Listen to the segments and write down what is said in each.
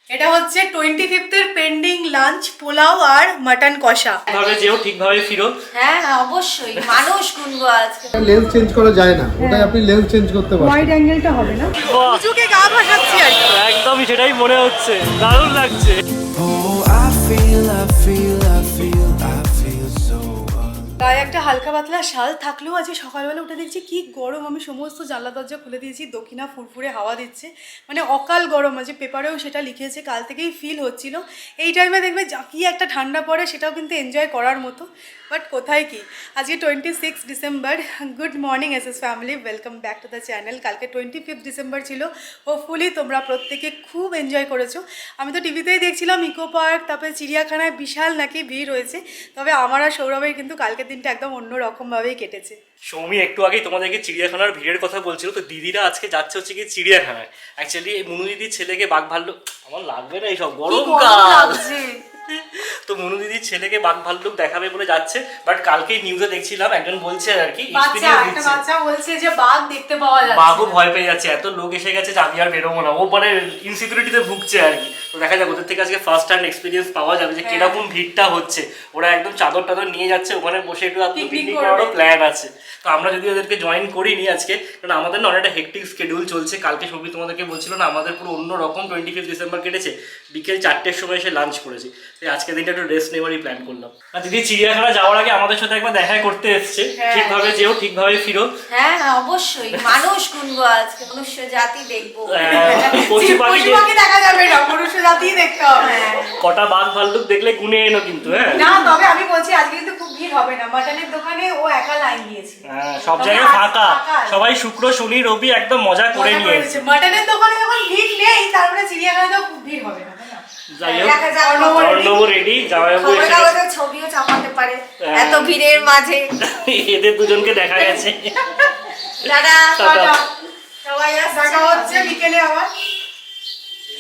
এটা হচ্ছে 25th এর পেন্ডিং লাঞ্চ পোলাও আর মাটন কষা। ভাবে যেও ঠিকভাবে ফিরো। হ্যাঁ অবশ্যই, মানুষ গুনবো আজকে। লেন্স চেঞ্জ করা যায় না, ওটাই আপনি লেন্স চেঞ্জ করতে পারেন। ওয়াইড অ্যাঙ্গেলটা হবে না, উঁচুকে গা ভাসাচ্ছি আর কি। একদমই সেটাই মনে হচ্ছে, দারুণ লাগছে। গায়ে একটা হালকা পাতলা শাল থাকলেও আজকে সকালবেলা উঠে দেখছি কি গরম। আমি সমস্ত জানলা দরজা খুলে দিয়েছি, দক্ষিণা ফুরফুরে হাওয়া দিচ্ছে, মানে অকাল গরম আছে। পেপারেও সেটা লিখেছে, কাল থেকেই ফিল হচ্ছিল। এই টাইমে দেখবে কি একটা ঠান্ডা পড়ে, সেটাও কিন্তু এনজয় করার মতো। বাট কোথায় কি, আজকে 26 December. Good morning SS family, welcome back to the channel. কালকে 25 ডিসেম্বর ছিল, হোপফুলি তোমরা প্রত্যেকে খুব এনজয় করেছো। আমি তো টিভিতেই দেখছিলাম ইকো পার্ক, তারপরে চিড়িয়াখানায় বিশাল নাকি ভিড় হয়েছে। তবে আমার আর সৌরভের কিন্তু কালকের দিনটা একদম অন্যরকমভাবেই কেটেছে। সৌমি একটু আগেই তোমাদেরকে চিড়িয়াখানার ভিড়ের কথা বলছিল, তো দিদিরা আজকে যাচ্ছে হচ্ছে কি চিড়িয়াখানায়। অ্যাকচুয়ালি মুনু দিদির ছেলেকে বাঘ ভাল্লুক, আমার লাগবে না এইসব গরমকাল, তো মনু দিদির ছেলেকে বাঘ ভাল্লুক দেখাবে বলে যাচ্ছে। বাট কালকেই নিউজে দেখছিলাম একজন বলছে আর কি, বাচ্চা বলছে যে বাঘ দেখতে পাওয়া যাচ্ছে, বাঘও ভয় পেয়ে যাচ্ছে, এত লোক এসে গেছে যে আমি আর বেরোবো না। ও মানে ইনসিকিউরিটিতে ভুগছে আর কি। তো দেখা যাক ওদের থেকে আজকে ফার্স্ট হ্যান্ড এক্সপিরিয়েন্স পাওয়া যাবে যে কিরকম ভিড়টা হচ্ছে। ওরা একদম চাদর টাদর নিয়ে যাচ্ছে, ওখানে বসে একটু পিকনিক করারও প্ল্যান আছে। তো আমরা যদি ওদেরকে জয়েন করিনি আজকে, কারণ আমাদের না অনেকটা হেক্টিক শিডিউল চলছে। কালকে সবই তোমাদেরকে বলছিল না, আমাদের পুরো অন্য রকম 25 ডিসেম্বর কেটেছে। বিকেল 4টের সময় এসে লাঞ্চ করেছি, তাই আজকে দিনটা একটু রেস্ট নেওয়ারই প্ল্যান করলাম। আর দিদি চিড়িয়াখানা যাওয়ার আগে আমাদের সাথে একবার দেখা করতে এসছে। ঠিকভাবে যেও ঠিকভাবে ফিরো। হ্যাঁ অবশ্যই, মানুষ গুনবো আজকে, মনুষ্য জাতি দেখবো। পশু পাখি দেখা যাবে না, মনুষ্য জাতি দেখতে হবে। কটা বাঘ ভাল্লুক দেখলে গুনে এনো কিন্তু। হ্যাঁ না, তবে আমি বলছি আজকে কিন্তু খুব ভিড় হবে না। মাটনের দোকানে ও একা লাইন দিয়েছে, সব জায়গায় ফাঁকা, সবাই শুক্র শনি রবি একদম মজা করে নিয়েছে। মাটনের দোকানে যখন ভিড় নেই, তারপরে চিড়িয়াখানাতেও খুব ভিড় হবে না। ছবিও চাপাতে পারে এত ভিড়ের মাঝে। এদের দুজনকে দেখা গেছে। সবাই দেখা হচ্ছে বিকেলে আবার।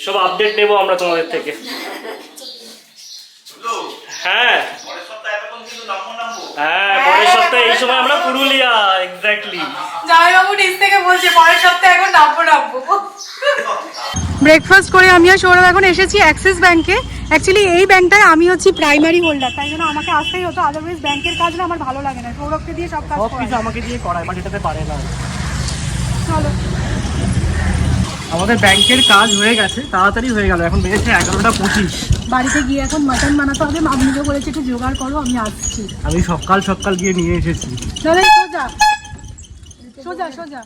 সব আপডেট নেবো আমরা তোমাদের থেকে। হ্যাঁ পরের সপ্তাহে এই সময় আমরা পুরুলিয়া। এক্স্যাক্টলি, জামাইবাবু নিজ থেকে বলছে পরের সপ্তাহে এখন নামবো। ব্রেকফাস্ট করে আমি আর সৌরভ এখন এসেছি অ্যাক্সিস ব্যাংকে। অ্যাকচুয়ালি এই ব্যাংকটায় আমি হচ্ছি প্রাইমারি হোল্ডার, তাই জন্য আমাকে আসতেই হতো। আদারওয়াইজ ব্যাংকের কাজ না আমার ভালো লাগে না, সৌরভকে দিয়ে সব কাজ কিছু আমাকে দিয়ে করায়, বাট এটাতে পারে না। চলো, আমাদের ব্যাংকের কাজ হয়ে গেছে, তাড়াতাড়ি হয়ে গেল। এখন বেজেছে 11:25। বাড়িতে গিয়ে এখন মাটন বানাতে হবে। মামনিকে বলেছে একটু জোগাড় করো, আমি আসছি। আমি সকাল গিয়ে নিয়ে এসেছি। সোজা সোজা সোজা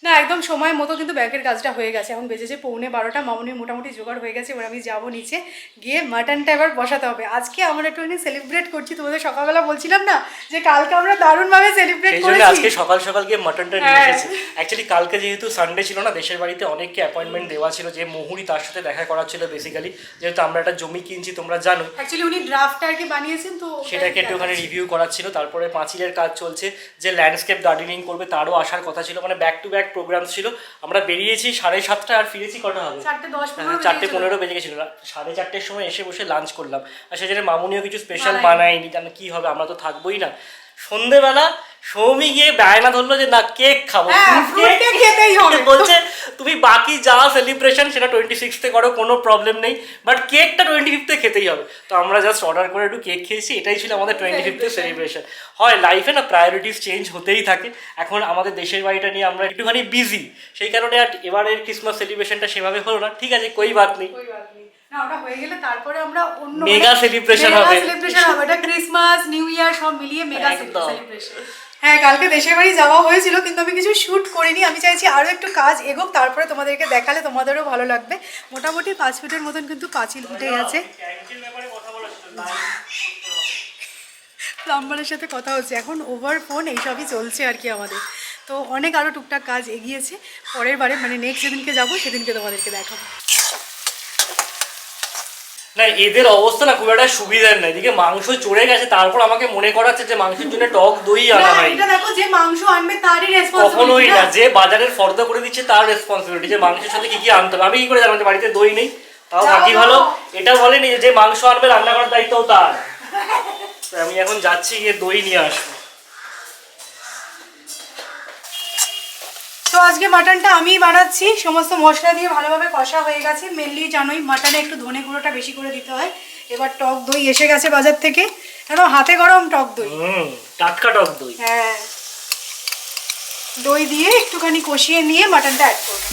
না, একদম সময় মতো কিন্তু ব্যাংকের কাজটা হয়ে গেছে। এখন বেজেছে 11:15। মামনির মোটামুটি জোগাড় হয়ে গেছে। এবার আমি যাবো নিচে, গিয়ে মাটনটা এবার বসাতে হবে। আজকে আমরা একটুখানি সেলিব্রেট করছি। তোমাদের সকালবেলা বলছিলাম না যে কালকে আমরা দারুণভাবে সেলিব্রেট করেছি। আজকে সকাল গিয়ে মাটনটা নিয়ে এসেছি। অ্যাকচুয়ালি কালকে যেহেতু সানডে ছিল না, দেশের বাড়িতে অনেককে অ্যাপয়েন্টমেন্ট দেওয়া ছিল, যে মুহুরি তার সাথে দেখা করা ছিল বেসিক্যালি। যেহেতু আমরা একটা জমি কিনছি তোমরা জানো, অ্যাকচুয়ালি উনি ড্রাফটটা আর কি বানিয়েছেন, তো সেটাকে একটুখানি রিভিউ করার ছিল। তারপরে পাঁচিলের কাজ চলছে, যে ল্যান্ডস্কেপ গার্ডেনিং করবে তারও আসার কথা ছিল। মানে ব্যাক টু ব্যাক প্রোগ্রাম ছিল। আমরা বেরিয়েছি 7:30 আর ফিরেছি কটা হবে, 4:15 বেজে গেছিল। 4:30 সময় এসে বসে লাঞ্চ করলাম। আর সেজন্য মামুনিও কিছু স্পেশাল বানায়নি, জানো কি হবে, আমরা তো থাকবোই না। সন্ধ্যেবেলা সৌমি গিয়ে বায়না ধরলো যে না কেক খাবো, বলছে তুমি বাকি যা সেলিব্রেশন সেটা 26th করো, কোনো প্রবলেম নেই, বাট কেকটা 25th খেতেই হবে। তো আমরা জাস্ট অর্ডার করে একটু কেক খেয়েছি। এটাই ছিল আমাদের 25th সেলিব্রেশন। হয় লাইফে না প্রায়োরিটিস চেঞ্জ হতেই থাকে। এখন আমাদের দেশের বাড়িটা নিয়ে আমরা একটুখানি বিজি, সেই কারণে আর এবারের ক্রিসমাস সেলিব্রেশনটা সেভাবে হলো না। ঠিক আছে, কোই বাত নেই, ওটা হয়ে গেলে তারপরে আমরা অন্য মেগা সেলিব্রেশন হবে। এটা ক্রিসমাস নিউ ইয়ার সব মিলিয়ে মেগা সেলিব্রেশন। হ্যাঁ, কালকে দেশের বাড়ি যাওয়া হয়েছিল, কিন্তু আমি কিছু শ্যুট করিনি। আমি চাইছি আরও একটু কাজ এগোক, তারপরে তোমাদেরকে দেখালে তোমাদেরও ভালো লাগবে। মোটামুটি 5 ফিটের মতন কিন্তু পাঁচিল উঠে গেছে। প্লাম্বারের সাথে কথা হচ্ছে এখন, ওভার ফোন এইসবই চলছে আর কি আমাদের। তো অনেক আরও টুকটাক কাজ এগিয়েছে। পরের বারে মানে নেক্সট যেদিনকে যাবো সেদিনকে তোমাদেরকে দেখাবো। না, এদের অবস্থা না খুব একটা সুবিধার না। এদিকে মাংস চড়ে গেছে, তারপর আমাকে মনে করাচ্ছে যে মাংসের জন্য টক দই আনা হয়। এটা দেখো, যে মাংস আনবে তারই রেসপন্সিবিলিটি, কখনোই না যে বাজারের ফর্দা করে দিচ্ছে তার রেসপন্সিবিলিটি, যে মাংসের সাথে কি কি আনতে হবে। আমি কি করে জানলাম যে বাড়িতে দই নেই? তাও বাকি ভালো এটা বলেনি যে মাংস আনবে, রান্না করার দায়িত্বও তার। আমি এখন যাচ্ছি, গিয়ে দই নিয়ে আসবো। তো আজকে মাটনটা আমিই বানাচ্ছি, সমস্ত মশলা দিয়ে ভালোভাবে কষা হয়ে গেছে। মেনলি জানোই মাটনে একটু ধনে গুঁড়োটা বেশি করে দিতে হয়। এবার টক দই এসে গেছে বাজার থেকে, একদম হাতে গরম টক দই, টাটকা টক দই। হ্যাঁ, দই দিয়ে একটুখানি কষিয়ে নিয়ে মাটনটা অ্যাড করবো।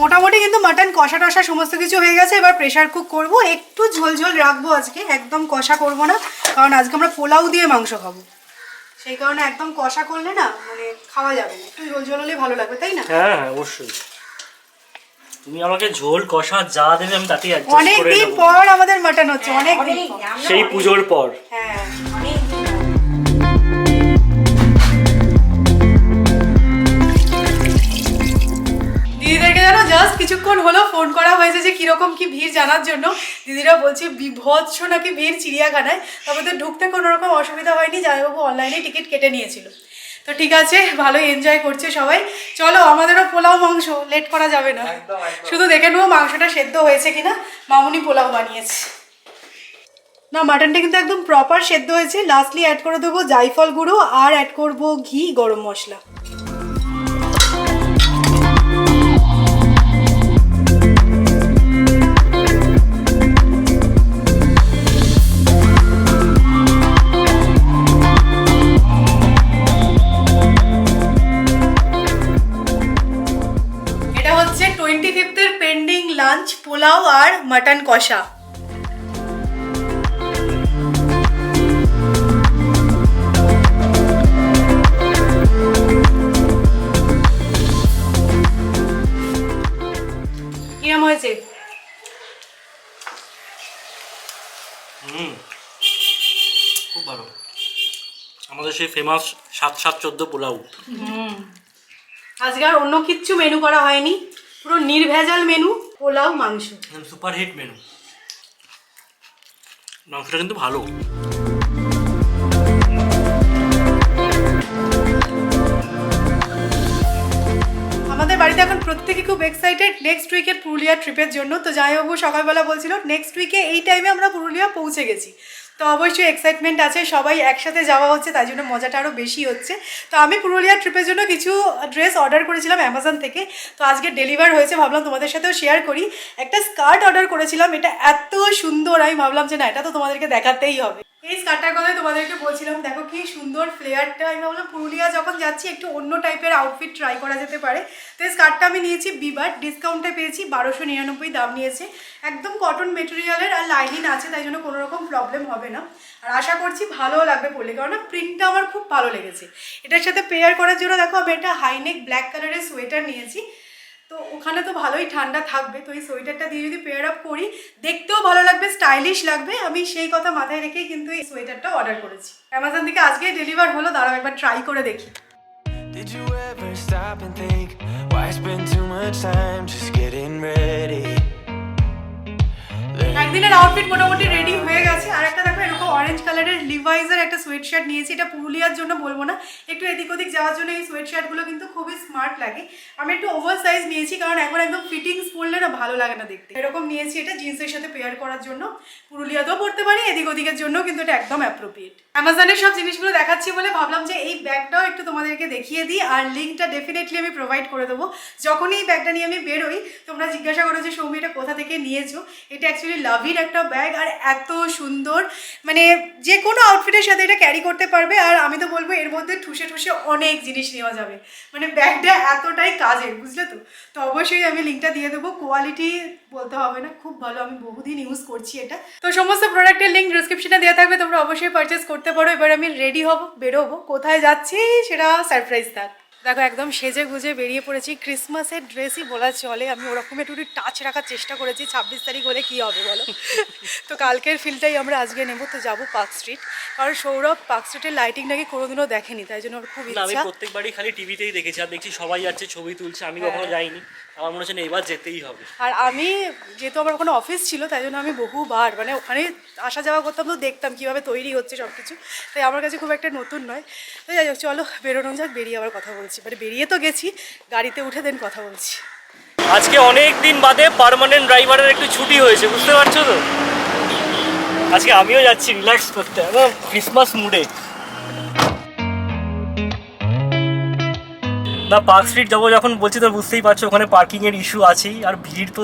মোটামুটি কিন্তু মাটন কষা টষা সমস্ত কিছু হয়ে গেছে। এবার প্রেশার কুক করব, একটু ঝোল ঝোল রাখবো আজকে, একদম কষা করব না, কারণ আজকে আমরা পোলাও দিয়ে মাংস খাবো, সেই কারণে একদম কষা করলে না মানে খাওয়া যাবে না, একটু ঝোল ঝোল হলে ভালো লাগবে, তাই না? হ্যাঁ হ্যাঁ অবশ্যই, তুমি আমাকে ঝোল কষা যা দেবে আমি তাতেই অ্যাডজাস্ট করে নেব। অনেকদিন পর আমাদের মাটন হচ্ছে, অনেক দিন পর, সেই পুজোর পর। হ্যাঁ দিদিদেরকে জানো জাস্ট কিছুক্ষণ হলো ফোন করা হয়েছে যে কিরকম কি ভিড় জানার জন্য। দিদিরা বলছে বিভৎস নাকি ভিড় চিড়িয়াখানায়, তবে তো ঢুকতে কোনো রকম অসুবিধা হয়নি, জামাইবাবু অনলাইনে টিকিট কেটে নিয়েছিল। তো ঠিক আছে, ভালোই এনজয় করছে সবাই। চলো আমাদেরও পোলাও মাংস, লেট করা যাবে না, শুধু দেখে নেবো মাংসটা সেদ্ধ হয়েছে কিনা। মামুনি পোলাও বানিয়েছে না, মাটনটা কিন্তু একদম প্রপার সেদ্ধ হয়েছে। লাস্টলি অ্যাড করে দেবো জায়ফল গুঁড়ো আর অ্যাড করবো ঘি, গরম মশলা। পেন্ডিং লাঞ্চ পোলাও আর মাটন কষা। কিরম হয়েছে? খুব ভালো, আমাদের সেই ফেমাস 7-7-14 পোলাও। আজকে আর অন্য কিচ্ছু মেনু করা হয়নি, পুরো নির্ভেজাল মেনু, পোলাও মাংস, সুপার হিট মেনু। মাংসটা কিন্তু ভালো। আমাদের বাড়িতে এখন প্রত্যেকে খুব এক্সাইটেড নেক্সট উইকের পুরুলিয়া ট্রিপের জন্য। তো জামাইবাবু সকালবেলা বলছিল নেক্সট উইকে এই টাইমে আমরা পুরুলিয়া পৌঁছে গেছি, তো অবশ্যই এক্সাইটমেন্ট আছে, সবাই একসাথে যাওয়া হচ্ছে, তাই জন্য মজাটা আরও বেশি হচ্ছে। তো আমি পুরুলিয়া ট্রিপের জন্য কিছু ড্রেস অর্ডার করেছিলাম অ্যামাজন থেকে, তো আজকে ডেলিভার হয়েছে, ভাবলাম তোমাদের সাথেও শেয়ার করি। একটা স্কার্ট অর্ডার করেছিলাম, এটা এত সুন্দর, আমি ভাবলাম যে না এটা তো তোমাদেরকে দেখাতেই হবে। এই স্কার্টটার কথাই তোমাদেরকে বলছিলাম, দেখো কি সুন্দর ফ্লেয়ারটা। আমি ভাবলাম পুরুলিয়া যখন যাচ্ছি একটু অন্য টাইপের আউটফিট ট্রাই করা যেতে পারে। তো এই স্কার্টটা আমি নিয়েছি বিবার, ডিসকাউন্টে পেয়েছি, 1299 দাম নিয়েছে, একদম কটন মেটেরিয়ালের আর লাইনিং আছে, তাই জন্য কোনো রকম প্রবলেম হবে না। আর আশা করছি ভালোও লাগবে পরলে, কারণ প্রিন্টটা আমার খুব ভালো লেগেছে। এটার সাথে পেয়ার করার জন্য দেখো আমি একটা হাইনেক ব্ল্যাক কালারের সোয়েটার নিয়েছি, তো ওখানে তো ভালোই ঠান্ডা থাকবে, তো এই সোয়েটারটা দিয়ে যদি পেয়ার আপ করি দেখতেও ভালো লাগবে, স্টাইলিশ লাগবে। আমি সেই কথা মাথায় রেখেই কিন্তু এই সোয়েটারটা অর্ডার করেছি। অ্যামাজন থেকে আজকে ডেলিভার হলো, দাঁড়াও একবার ট্রাই করে দেখি। Did you ever stop and think why spend too much time just getting ready? একদিনের আউটফিট মোটামুটি রেডি হয়ে গেছে। আর একটা দেখো এরকম অরেঞ্জ কালারের লিভাইজের একটা সোয়েট শার্ট নিয়েছি, এটা পুরুলিয়ার জন্য বলবো না, একটু এদিক ওদিক যাওয়ার জন্য এই সোয়েট শার্টগুলো কিন্তু খুবই স্মার্ট লাগে। আমি একটু ওভার সাইজ নিয়েছি, কারণ এখন একদম ফিটিংস পরলে না ভালো লাগে না দেখতে। এরকম নিয়েছি, এটা জিন্সের সাথে পেয়ার করার জন্য, পুরুলিয়াতেও পরতে পারি, এদিক ওদিকের জন্য কিন্তু এটা একদম অ্যাপ্রোপ্রিয়েট। অ্যামাজনের সব জিনিসগুলো দেখাচ্ছি বলে ভাবলাম যে এই ব্যাগটাও একটু তোমাদেরকে দেখিয়ে দিই, আর লিঙ্কটা ডেফিনেটলি আমি প্রোভাইড করে দেবো। যখনই এই ব্যাগটা নিয়ে আমি বেরোই তোমরা জিজ্ঞাসা করো যে সৌমি এটা কোথা থেকে নিয়েছো। এটা অ্যাকচুয়ালি লাভির একটা ব্যাগ, আর এত সুন্দর, মানে যে কোনো আউটফিটের সাথে এটা ক্যারি করতে পারবে। আর আমি তো বলবো এর মধ্যে ঠুসে ঠুসে অনেক জিনিস নেওয়া যাবে, মানে ব্যাগটা এতটাই কাজের, বুঝলে তো। তো অবশ্যই আমি লিঙ্কটা দিয়ে দেবো, কোয়ালিটি বলতে হবে না, খুব ভালো, আমি বহুদিন ইউজ করছি এটা। তো সমস্ত প্রোডাক্টের লিঙ্ক ডিসক্রিপশনে দেওয়া থাকবে, তোমরা অবশ্যই পারচেস করতে পারো। এবার আমি রেডি হব, বেরোবো, কোথায় যাচ্ছি সেটা সারপ্রাইজ থাক। দেখো একদম সেজে গুজে বেরিয়ে পড়েছি, ক্রিসমাসের ড্রেসই বলা চলে। আমি ওরকম একটু টাচ রাখার চেষ্টা করেছি, 26 তারিখ হলে কী হবে বলো। তো কালকের ফিলটাই আমরা আজকে নেবো। তো যাবো পার্ক স্ট্রিট, কারণ সৌরভ পার্ক স্ট্রিটের লাইটিং নাকি কোনোদিনও দেখেনি, তাই জন্য ওর খুব না, আমি ইচ্ছা। প্রত্যেকবারই খালি টিভিতেই দেখেছি, আর দেখছি সবাই যাচ্ছে, ছবি তুলছে, আমি কখনো যাইনি। আমার মনে হচ্ছে না এবার যেতেই হবে। আর আমি যেহেতু আমার ওখানে অফিস ছিল, তাই জন্য আমি বহুবার মানে ওখানে আসা যাওয়া করতাম, তো দেখতাম কীভাবে তৈরি হচ্ছে সব কিছু। তাই আমার কাছে খুব একটা নতুন নয়। তো যাই হোক, চলো বেরোনো যাক, বেরিয়ে আবার কথা বলছি। মানে বেরিয়ে তো গেছি, গাড়িতে উঠে দেন কথা বলছি। আজকে অনেক দিন বাদে পার্মানেন্ট ড্রাইভারের একটু ছুটি হয়েছে, বুঝতে পারছো তো। আজকে আমিও যাচ্ছি রিল্যাক্স করতে, একদম ক্রিসমাস মুডে। না, পার্ক স্ট্রিট যাবো যখন বলছি তো বুঝতেই পারছো, ওখানে পার্কিংয়ের ইস্যু আছেই, আর ভিড় তো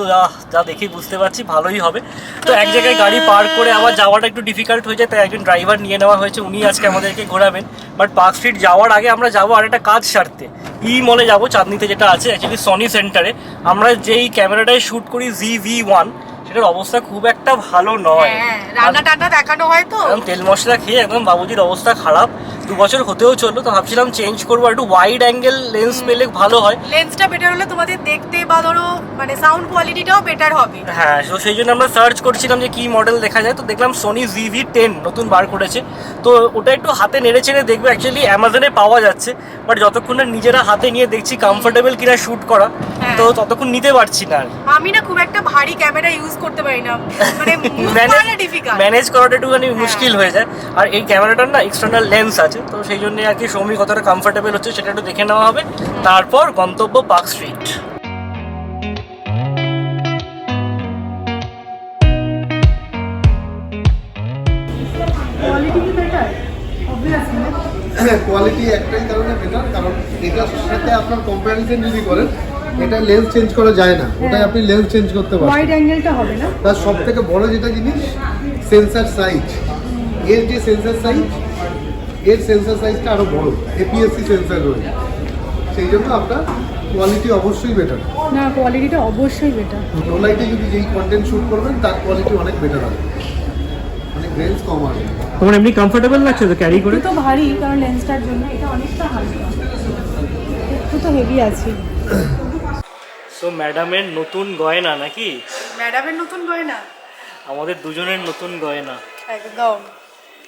যা দেখে বুঝতে পারছি ভালোই হবে। তো এক জায়গায় গাড়ি পার্ক করে আবার যাওয়াটা একটু ডিফিকাল্ট হয়ে যায়, তাই একজন ড্রাইভার নিয়ে নেওয়া হয়েছে, উনি আজকে আমাদেরকে ঘোরাবেন। বাট পার্ক স্ট্রিট যাওয়ার আগে আমরা যাবো আর একটা কাজ সারতে, মলে যাবো, চাঁদনিতে যেটা আছে অ্যাকচুয়ালি সনি সেন্টারে। আমরা যেই ক্যামেরাটায় শ্যুট করি ZV-1, সেটার অবস্থা খুব একটা ভালো নয়। রান্না টান্না দেখানো হয় তো, একদম তেল মশলা খেয়ে একদম বাবুজির অবস্থা খারাপ। 2 বছর হতেও চললো, তো ভাবছিলাম চেঞ্জ করবো, একটু ওয়াইড অ্যাঙ্গেল লেন্স পেলে ভালো হয়। লেন্সটা বেটার হলে তোমাদের দেখতে বা ধরো মানে সাউন্ড কোয়ালিটিটাও বেটার হবে। হ্যাঁ, তো সেই জন্য আমরা সার্চ করছিলাম যে কি মডেল দেখা যায়, তো দেখলাম সোনি ZV-10 নতুন বার করেছে। তো ওটা একটু হাতে নেড়ে চেড়ে দেখবে, অ্যাকচুয়ালি অ্যামাজনে পাওয়া যাচ্ছে, বাট যতক্ষণ না নিজেরা হাতে নিয়ে দেখছি কমফোর্টেবল কিনা শ্যুট করা, তো ততক্ষণ নিতে পারছি না। আমি না খুব একটা ভারী ক্যামেরা ইউজ করতে পারি না, মানে ম্যানেজ করাটা একটুখানি মুশকিল হয়ে যায়। আর এই ক্যামেরাটার না এক্সটার্নাল লেন্স আছে, তো সেই জন্য আর কি সৌমি কতটা কমফোর্টেবল হচ্ছে সেটা একটু দেখে নেওয়া হবে। তারপর গন্তব্য পার্ক স্ট্রিট। কোয়ালিটি একটাই কারণে বেটার, কারণ এটার সাথে আপনার কম্প্যারিজন যদি করেন, এটা লেন্স চেঞ্জ করা যায় না, ওটাই আপনি লেন্স চেঞ্জ করতে পারেন, ওয়াইড অ্যাঙ্গেলটা হবে না। তার সব থেকে বড় যেটা জিনিস, সেন্সার সাইজ। এর যে সেন্সার সাইজ, এর সেন্সার সাইজটা আরো বড়, APS-C সেন্সার রয়েছে, সেই জন্য আপনার কোয়ালিটি অবশ্যই বেটার। না, কোয়ালিটিটা অবশ্যই বেটার। লো লাইটে যদি যেই কন্টেন্ট শুট করবেন তার কোয়ালিটি অনেক বেটার হবে, অনেক রেঞ্জ কম আসবে। তোমার এমনি কমফোর্টেবল লাগছে তো ক্যারি করে? তো ভারী, কারণ লেন্সটার জন্য এটা অনেকটা হালকা, একটু তো হেভি আছে। সো ম্যাডামের নতুন গয়না নাকি? ম্যাডামের নতুন গয়না, আমাদের দুজনের নতুন গয়না একদম।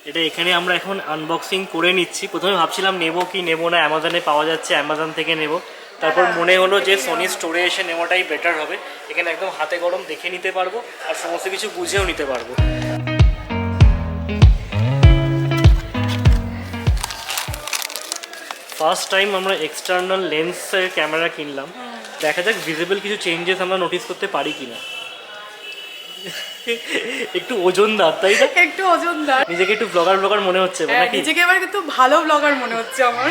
এটা এখানে আমরা এখন আনবক্সিং করে নিচ্ছি। প্রথমে ভাবছিলাম নেবো কি নেবো না, অ্যামাজনে পাওয়া যাচ্ছে, অ্যামাজন থেকে নেব। তারপর মনে হলো যে সোনি স্টোরে এসে নেওয়াটাই বেটার হবে, এখানে একদম হাতে গরম দেখে নিতে পারবো আর সমস্ত কিছু বুঝেও নিতে পারবো। ফার্স্ট টাইম আমরা এক্সটার্নাল লেন্সের ক্যামেরা কিনলাম, দেখা যাক ভিজিবল কিছু চেঞ্জেস আমরা নোটিস করতে পারি কিনা। একটু ওজনদার, তাই না? একটু ওজনদার, নিজেকে একটু ব্লগার মনে হচ্ছে নাকি? নিজেকে এবার কিন্তু ভালো ব্লগার মনে হচ্ছে আমার।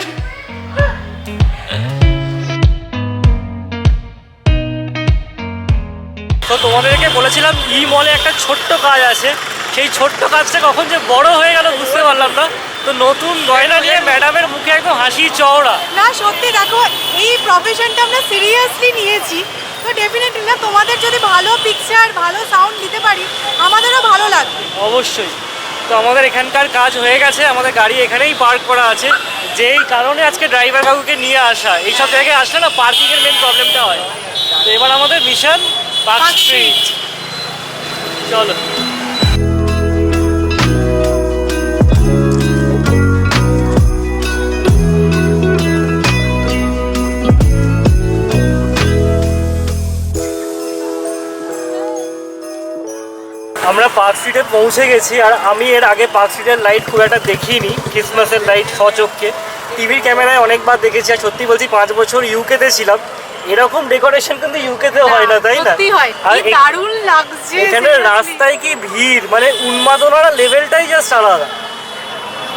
তো তোমাদেরকে বলেছিলাম মলে একটা ছোট্ট কাজ আছে, সেই ছোট্ট কাজটা কখন যে বড় হয়ে গেল বুঝতে পারলাম না। তো নতুন গয়না নিয়ে ম্যাডামের মুখে একদম হাসি চওড়া। না সত্যি দেখো, এই প্রফেশনটা আমরা সিরিয়াসলি নিয়েছি, তো ডেফিনেটলি না তোমাদের যদি ভালো পিকচার ভালো সাউন্ড দিতে পারি আমাদেরও ভালো লাগবে। অবশ্যই। তো আমাদের এখানকার কাজ হয়ে গেছে, আমাদের গাড়ি এখানেই পার্ক করা আছে, যেই কারণে আজকে ড্রাইভার কাকুকে নিয়ে আসা। এইসব জায়গায় আসলে না পার্কিংয়ের মেন প্রবলেমটা হয়। তো এবার আমাদের মিশন পার্ক স্ট্রিট, চলো। আমরা পার্ক স্ট্রিটে পৌঁছে গেছি, আর আমি এর আগে পার্ক স্ট্রিটের লাইট খুব একটা দেখিনি, ক্রিসমাসের লাইট সচক্ষে টিভির ক্যামেরায় অনেকবার দেখেছি। আর সত্যি বলছি 5 বছর ইউকেতে ছিলাম, এরকম ডেকোরেশন কিন্তু ইউকেতেও হয় না, তাই না? আর দারুণ লাগছে এখানে রাস্তায় কি ভিড়, মানে উন্মাদনার লেভেলটাই জাস্ট আলাদা,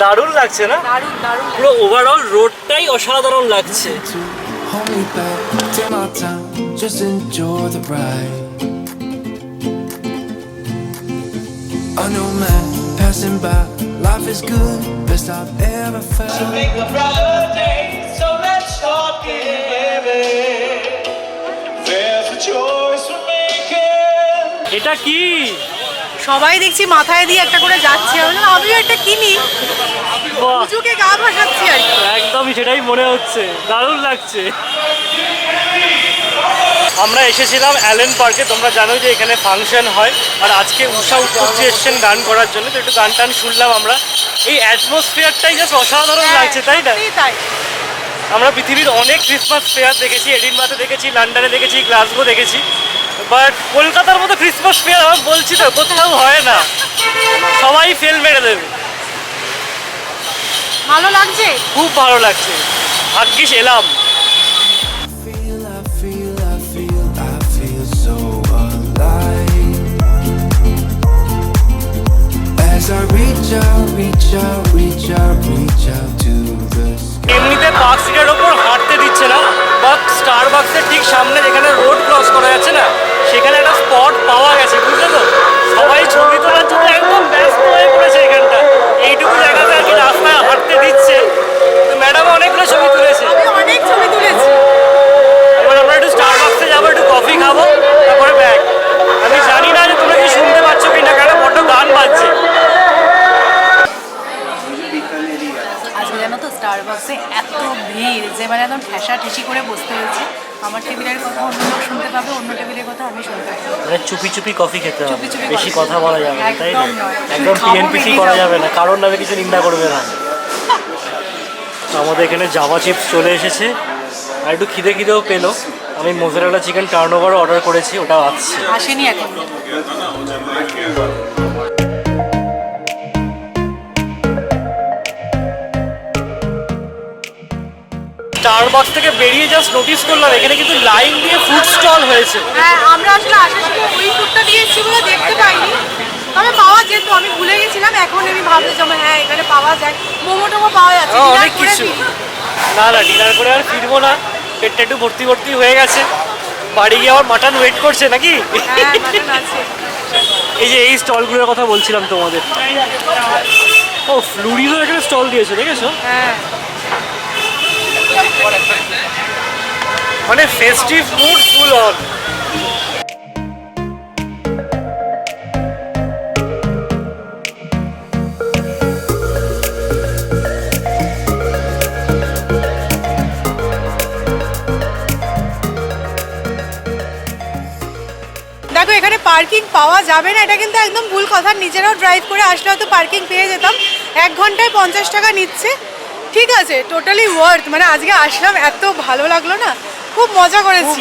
দারুণ লাগছে না? দারুণ দারুণ, পুরো ওভারঅল রোডটাই অসাধারণ লাগছে। A new man passing by, life is good, best I've ever felt. To make a brighter day, so let's start giving. There's a choice we're making. এটা কি সবাই দেখছি মাথায় দিয়ে একটা করে যাচ্ছে, আমিও একটা কিনি, পুজোকে গা ভাসাচ্ছি আর কি। একদমই সেটাই মনে হচ্ছে, দারুণ লাগছে। আমরা এসেছিলাম অ্যালেন পার্কে, তোমরা জানো যে এখানে ফাংশন হয়, আর আজকে উষা উত্তরজি এসছেন গান করার জন্য, তো একটু গান টান শুনলাম আমরা। এই অ্যাটমসফিয়ারটাই জাস্ট অসাধারণ লাগছে, তাই না? তাই আমরা পৃথিবীর অনেক ক্রিসমাস ফেয়ার দেখেছি, এডিনবার্গে দেখেছি, লন্ডনে দেখেছি, গ্লাসগো দেখেছি, বাট কলকাতার মতো ক্রিসমাস ফেয়ার আমার বলছি তো কোথাও হয় না, সবাই ফেল মেরে দেবে। ভালো লাগছে, খুব ভালো লাগছে, ভাগ্যিস এলাম। I feel so alive as I reach out to the sky. এমনিতে পার্ক স্ট্রিটের ওপর হাঁটতে দিচ্ছে না, বাট স্টারবাক্সের ঠিক সামনে যেখানে রোড ক্রস করা যাচ্ছে না, সেখানে একটা স্পট পাওয়া গেছে, বুঝলে তো? সবাই ছবি তোলার জন্য একদম ব্যস্ত হয়ে পড়েছে এখানটা। এইটুকু জায়গাতে আর কি রাস্তায় হাঁটতে দিচ্ছে, তো ম্যাডাম অনেকগুলো ছবি তুলেছে। আমি অনেক ছবি তুলেছি। এবার আমরা একটু স্টারবাক্সে যাবো, একটু কফি খাবো, তারপরে ব্যাগ। আমি জানি না যে তোমরা কি শুনতে পাচ্ছ কিনা, কারণ বড্ড গান বাজছে। আজকে জানো তো স্টারবাক্সে এত ভিড় যে মানে একদম ঠেসা ঠেসি করে বসতে হয়েছে। আমার টেবিলের কথা অন্য লোক শুনতে পাবে, অন্য টেবিলের কথা আমি শুনতে পাবো। মানে চুপি চুপি কফি খেতে হবে, চুপি চুপি বেশি কফি। কথা বলা যাবে না, তাই না? একদম নয়। একদম খাবো, টিএনপিসি বেরিয়ে করা যাবো। যাবে না, কারোর নামে কিছু নিন্দা করবে না। আমাদের এখানে জাভা চিপস চলে এসেছে, আর একটু খিদে খিদেও পেলো। আমি মোজারেলা চিকেন টার্নওভার অর্ডার করেছি, ওটা আসছে। আসেনি এখন। স্টারবাক্স থেকে বেরিয়ে জাস্ট নোটিস করলাম এখানে কিন্তু লাইন দিয়ে ফুড স্টল হয়েছে। হ্যাঁ, আমরা আসলে আসার সময় ওই ফুডটা দিয়ে এসেছি বলে দেখতে পাইনি, তবে পাওয়া যেত, আমি ভুলে গেছিলাম। এখন আমি ভাবছি যে হ্যাঁ এখানে পাওয়া যায়, মোমো টোমো পাওয়া যাচ্ছে। অনেক কিছু। না না, ডিনার করে আর ফিরবো না, পেটটা একটু ভর্তি ভর্তি হয়ে গেছে। বাড়ি গিয়ে আবার মাটন ওয়েট করছে নাকি? হ্যাঁ, মাটন আছে। এই যে এই স্টলগুলোর কথা বলছিলাম তোমাদের। ও ফ্লুরিজও এখানে স্টল দিয়েছে, দেখেছো? হ্যাঁ, মানে ফেস্টিভ মুড ফুল অন। দেখো এখানে পার্কিং পাওয়া যাবে না, এটা কিন্তু একদম ভুল কথা। নিজেরাও ড্রাইভ করে আসলে হয়তো পার্কিং পেয়ে যেতাম। 1 ঘন্টায় 50 টাকা নিচ্ছে, ঠিক আছে, টোটালি ওয়ার্থ। মানে আজকে আসলাম, এত ভালো লাগলো না, খুব মজা করেছি।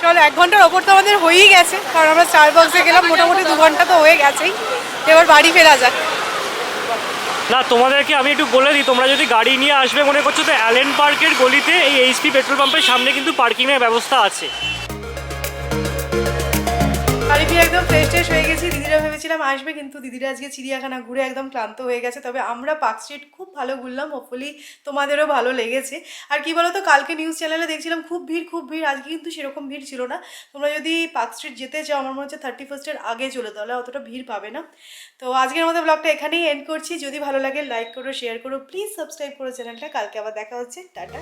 চলো, 1 ঘন্টার ওপর তো আমাদের হয়েই গেছে, কারণ আমরা স্টারবাক্সে গেলাম, মোটামুটি 2 ঘন্টা তো হয়ে গেছেই। এবার বাড়ি ফেরা যাক। না, তোমাদেরকে আমি একটু বলে দিই, তোমরা যদি গাড়ি নিয়ে আসবে মনে করছো তো অ্যালেন পার্কের গলিতে এই এইচপি পেট্রোল পাম্পের সামনে কিন্তু পার্কিংয়ের ব্যবস্থা আছে। বাড়ি ফিরে একদম ফ্রেশ ট্রেশ হয়ে গেছি। দিদিরা ভেবেছিলাম আসবে, কিন্তু দিদিরা আজকে চিড়িয়াখানা ঘুরে একদম ক্লান্ত হয়ে গেছে। তবে আমরা পার্ক স্ট্রিট খুব ভালো ঘুরলাম, হোপফুলি তোমাদেরও ভালো লেগেছে। আর কি বলো তো, কালকে নিউজ চ্যানেলে দেখছিলাম খুব ভিড়, আজকে কিন্তু সেরকম ভিড় ছিল না। তোমরা যদি পার্ক স্ট্রিট যেতে চাও, আমার মনে হচ্ছে 31st আগে চলে, তাহলে অতটা ভিড় পাবে না। তো আজকের মতো ব্লগটা এখানেই এন্ড করছি। যদি ভালো লাগে লাইক করো, শেয়ার করো, প্লিজ সাবস্ক্রাইব করো চ্যানেলটা। কালকে আবার দেখা হচ্ছে, টাটা।